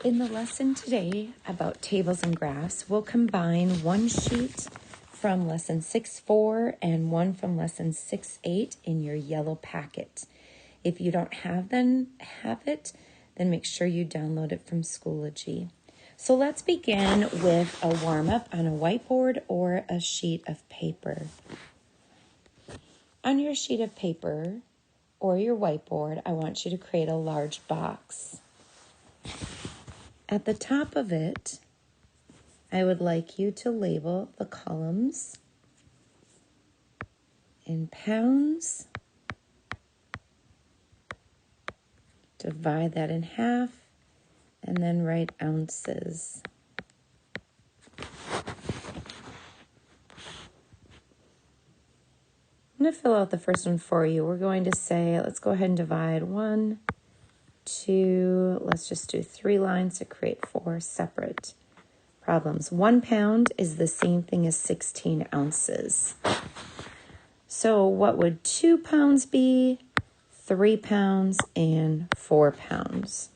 In the lesson today about tables and graphs, we'll combine one sheet from lesson 6.4 and one from lesson 6.8 in your yellow packet. If you don't have it, then make sure you download it from Schoology. So let's begin with a warm-up on a whiteboard or a sheet of paper. On your sheet of paper or your whiteboard, I want you to create a large box. At the top of it, I would like you to label the columns in pounds. Divide that in half, and then write ounces. I'm going to fill out the first one for you. We're going to say, let's go ahead and divide 1, 2, let's just do 3 lines to create 4 separate problems. 1 pound is the same thing as 16 ounces. So what would 2 pounds be, 3 pounds, and 4 pounds?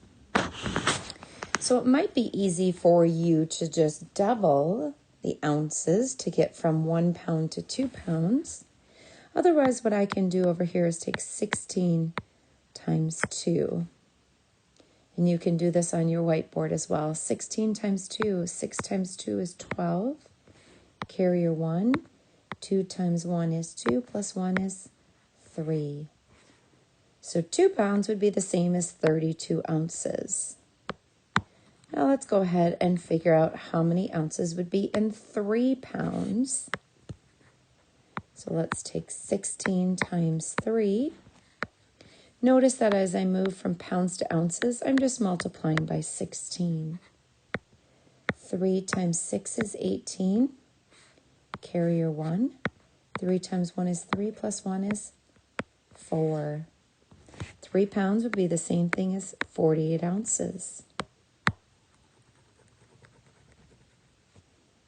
So it might be easy for you to just double the ounces to get from 1 pound to 2 pounds. Otherwise, what I can do over here is take 16 times 2. And you can do this on your whiteboard as well. 16 times 2, 6 times 2 is 12. Carry your 1. 2 times 1 is 2, plus 1 is 3. So 2 pounds would be the same as 32 ounces. Now let's go ahead and figure out how many ounces would be in 3 pounds. So let's take 16 times 3. Notice that as I move from pounds to ounces, I'm just multiplying by 16. 3 times 6 is 18. Carry your 1. 3 times 1 is 3, plus 1 is 4. 3 pounds would be the same thing as 48 ounces.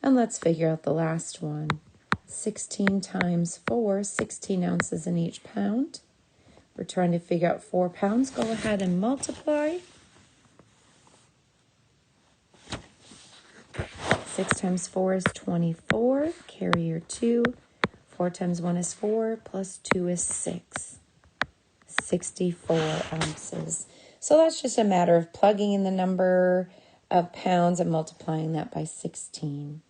And let's figure out the last one. 16 times 4, 16 ounces in each pound. We're trying to figure out 4 pounds. Go ahead and multiply. 6 times 4 is 24. Carry your 2. 4 times 1 is 4, plus 2 is 6. 64 ounces. So that's just a matter of plugging in the number of pounds and multiplying that by 16.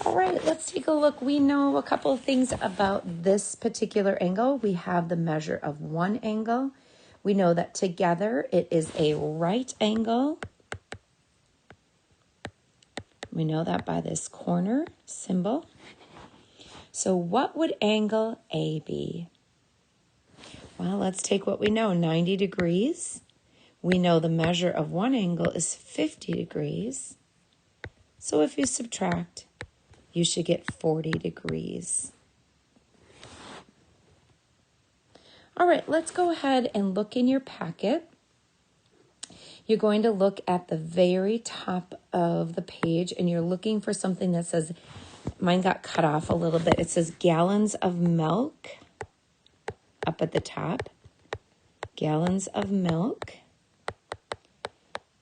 All right, let's take a look. We know a couple of things about this particular angle. We have the measure of one angle. We know that together it is a right angle. We know that by this corner symbol. So what would angle A be? Well, let's take what we know, 90 degrees. We know the measure of one angle is 50 degrees. So if you subtract, you should get 40 degrees. All right, let's go ahead and look in your packet. You're going to look at the very top of the page, and you're looking for something that says, mine got cut off a little bit. It says gallons of milk up at the top. Gallons of milk.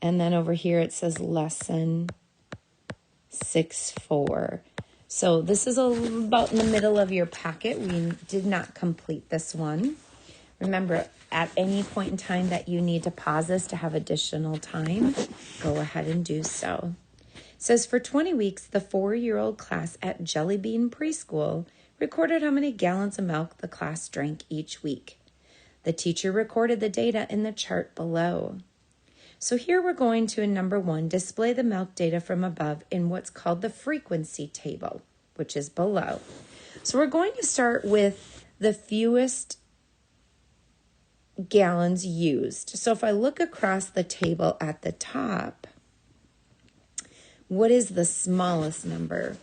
And then over here it says lesson 6.4. So this is about in the middle of your packet. We did not complete this one. Remember, at any point in time that you need to pause this to have additional time, go ahead and do so. It says, for 20 weeks, the 4-year-old class at Jelly Bean Preschool recorded how many gallons of milk the class drank each week. The teacher recorded the data in the chart below. So here we're going to, in number 1, display the milk data from above in what's called the frequency table, which is below. So we're going to start with the fewest gallons used. So if I look across the table at the top, what is the smallest number?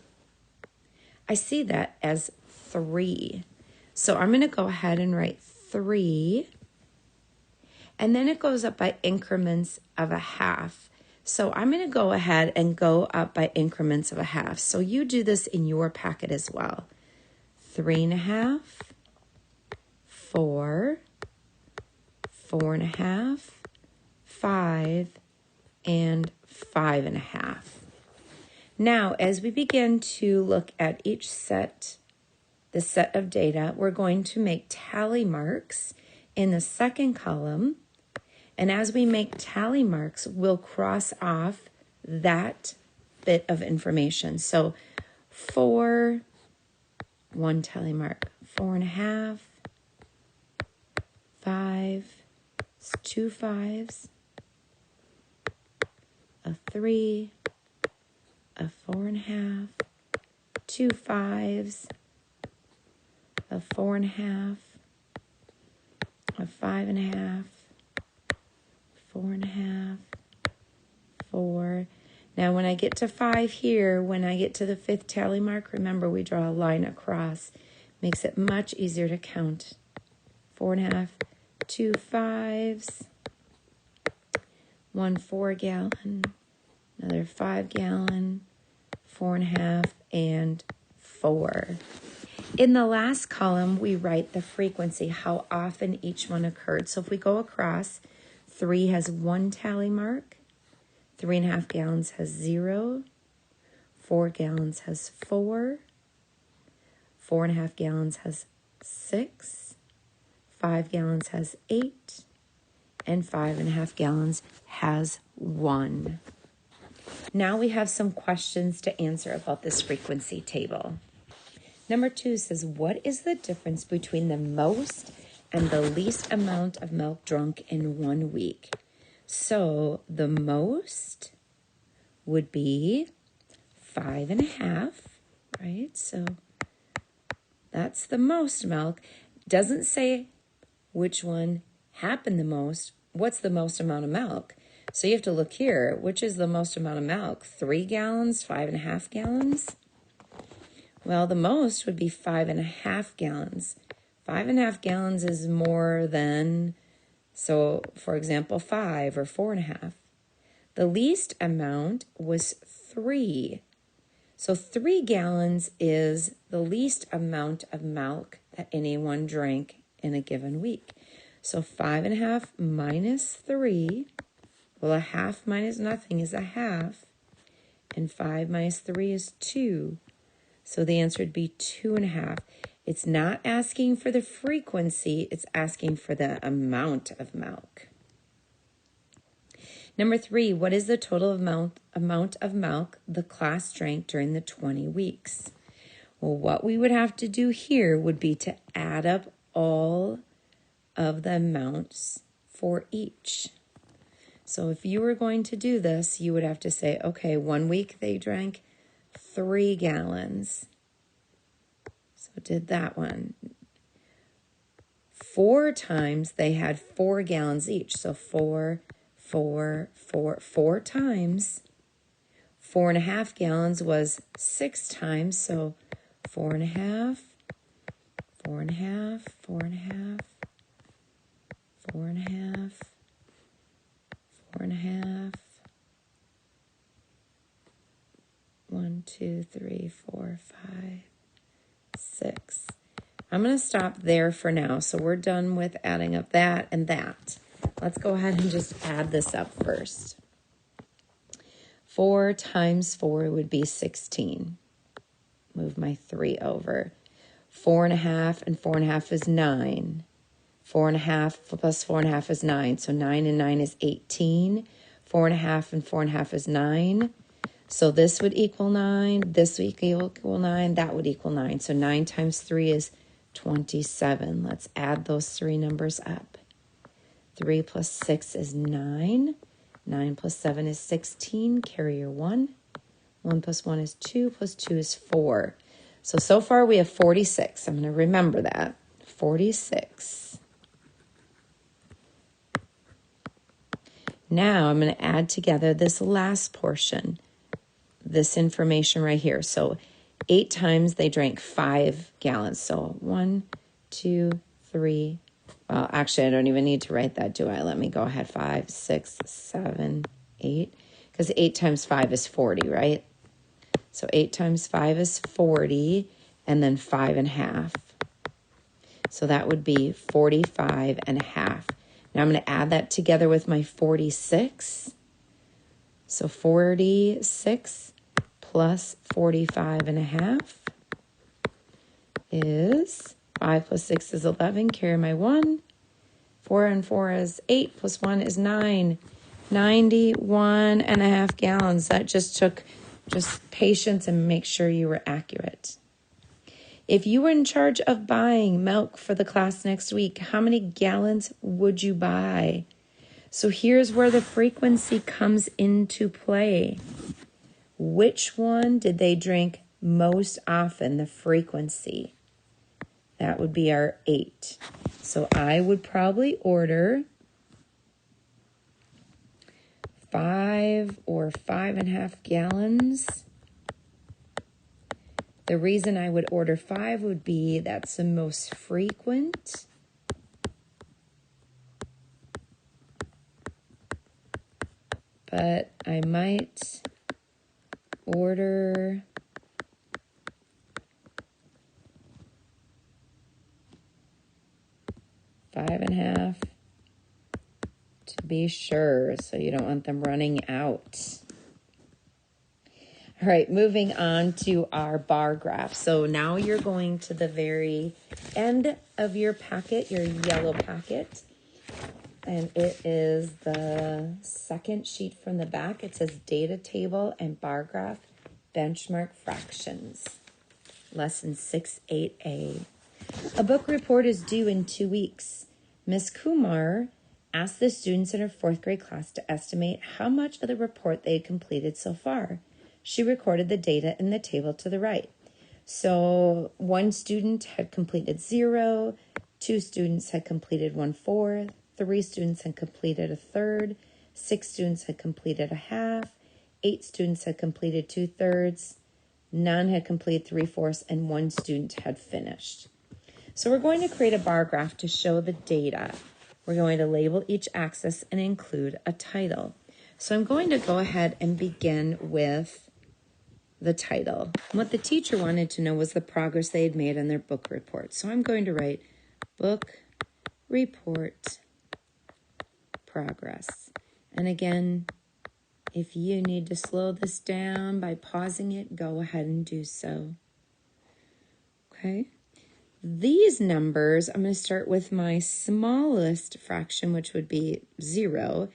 I see that as 3. So I'm going to go ahead and write 3. And then it goes up by increments of a half. So I'm going to go ahead and go up by increments of a half. So you do this in your packet as well. 3.5, 4, 4.5, 5 and 5.5. Now, as we begin to look at each set, the set of data, we're going to make tally marks in the second column. And as we make tally marks, we'll cross off that bit of information. So 4, 1 tally mark, 4.5, 5, 2 5s, a 3, a 4.5, 2 5s, a 4.5, a 5.5, 4.5, 4. Now when I get to 5 here, when I get to the 5th tally mark, remember we draw a line across. Makes it much easier to count. 4.5, 2 5s, 1 4-gallon, another 5-gallon, 4.5, and 4. In the last column, we write the frequency, how often each one occurred. So if we go across, 3 has 1 tally mark, 3.5 gallons has 0, 4 gallons has 4, 4.5 gallons has 6, 5 gallons has 8, and 5.5 gallons has 1. Now we have some questions to answer about this frequency table. Number 2 says, what is the difference between the most and the least amount of milk drunk in 1 week? So the most would be 5.5, right? So that's the most milk. Doesn't say which one happened the most. What's the most amount of milk? So you have to look here. Which is the most amount of milk? 3 gallons, 5.5 gallons? Well, the most would be 5.5 gallons. 5.5 gallons is more than, so for example, 5 or 4.5. The least amount was 3. So 3 gallons is the least amount of milk that anyone drank in a given week. So 5.5 minus 3, well, a half minus nothing is a half, and 5 minus 3 is 2. So the answer would be 2.5. It's not asking for the frequency, it's asking for the amount of milk. Number 3, what is the total amount of milk the class drank during the 20 weeks? Well, what we would have to do here would be to add up all of the amounts for each. So if you were going to do this, you would have to say, okay, 1 week they drank 3 gallons. So did that one. 4 times they had 4 gallons each. So 4 times. 4.5 gallons was 6 times. So 4.5, 4.5, 4.5, 4.5, 4.5. 1, 2, 3, 4, 5, 6. I'm going to stop there for now. So we're done with adding up that and that. Let's go ahead and just add this up first. 4 times 4 would be 16. Move my 3 over. 4.5 and 4.5 is 9. 4.5 plus 4.5 is 9. So 9 and 9 is 18. 4.5 and 4.5 is 9. So this would equal 9, this would equal 9, that would equal 9. So 9 times 3 is 27. Let's add those 3 numbers up. 3 plus 6 is 9. 9 plus 7 is 16. Carry your 1. 1 plus 1 is 2, plus 2 is 4. So far we have 46. I'm going to remember that. 46. Now I'm going to add together this last portion. This information right here. So 8 times they drank 5 gallons. So 1, 2, 3. Well, actually, I don't even need to write that, do I? Let me go ahead. 5, 6, 7, 8. Because 8 times 5 is 40, right? So 8 times 5 is 40, and then 5.5. So that would be 45.5. Now I'm going to add that together with my 46. So 46 plus 45.5 is 5 plus 6 is 11. Carry my 1. 4 and 4 is 8 plus 1 is 9. 91.5 gallons. That just took patience and make sure you were accurate. If you were in charge of buying milk for the class next week, how many gallons would you buy? So here's where the frequency comes into play. Which one did they drink most often, the frequency? That would be our 8. So I would probably order 5 or 5.5 gallons. The reason I would order 5 would be that's the most frequent. But I might order 5.5 to be sure, so you don't want them running out. All right, moving on to our bar graph. So now you're going to the very end of your packet, your yellow packet. And it is the second sheet from the back. It says data table and bar graph, benchmark fractions. Lesson 6-8A. A book report is due in 2 weeks. Ms. Kumar asked the students in her 4th grade class to estimate how much of the report they had completed so far. She recorded the data in the table to the right. So 1 student had completed 0, 2 students had completed 1/4, 3 students had completed 1/3, 6 students had completed 1/2, 8 students had completed 2/3, none had completed 3/4, and 1 student had finished. So we're going to create a bar graph to show the data. We're going to label each axis and include a title. So I'm going to go ahead and begin with the title. What the teacher wanted to know was the progress they had made on their book report. So I'm going to write book report progress. And again, if you need to slow this down by pausing it, go ahead and do so. Okay. These numbers, I'm going to start with my smallest fraction, which would be 0.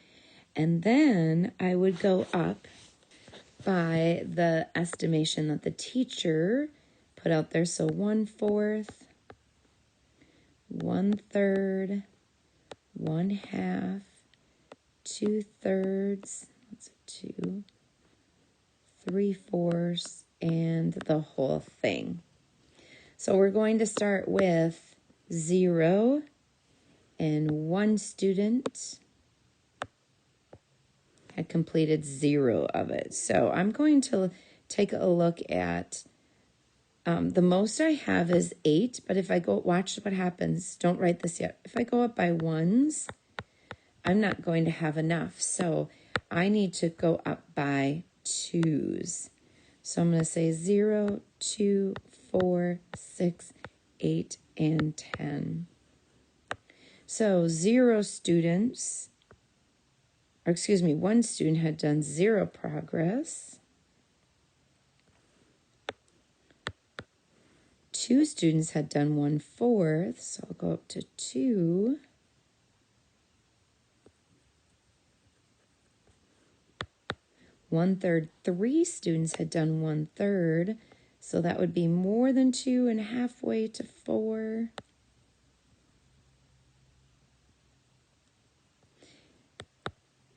And then I would go up by the estimation that the teacher put out there. So 1/4, 1/3, 1/2, 2/3, that's 2, 3/4, and the whole thing. So we're going to start with 0 and 1 student had completed 0 of it. So I'm going to take a look at the most I have is 8, but if I go, watch what happens. Don't write this yet. If I go up by 1s, I'm not going to have enough. So I need to go up by 2s. So I'm going to say 0, 2, 4, 6, 8, and 10. So 0 students, or excuse me, 1 student had done 0 progress. 2 students had done 1/4, so I'll go up to 2. 1/3, 3 students had done 1/3, so that would be more than 2 and halfway to 4.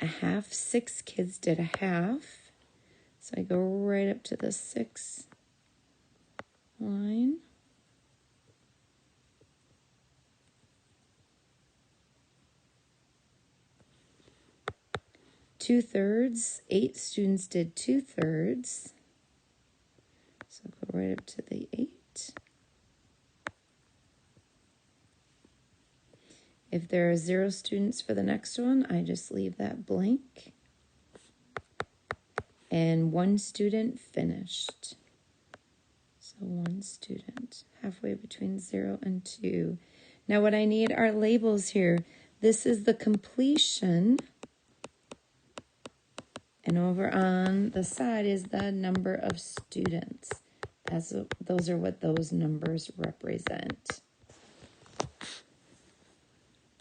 A half, 6 kids did a half, so I go right up to the 6 line. Two-thirds, 8 students did 2/3. So I'll go right up to the 8. If there are 0 students for the next one, I just leave that blank. And 1 student finished. So 1 student, halfway between 0 and 2. Now what I need are labels here. This is the completion. And over on the side is the number of students. Those are what those numbers represent.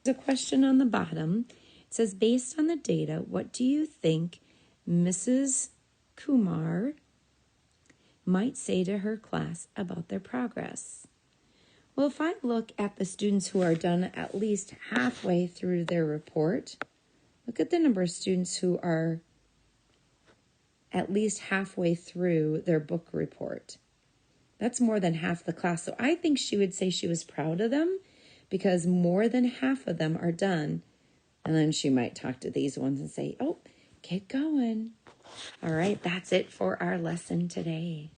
There's a question on the bottom. It says, based on the data, what do you think Mrs. Kumar might say to her class about their progress? Well, if I look at the students who are done at least halfway through their report, look at the number of students who are at least halfway through their book report. That's more than half the class. So I think she would say she was proud of them because more than half of them are done. And then she might talk to these ones and say, oh, get going. All right, that's it for our lesson today.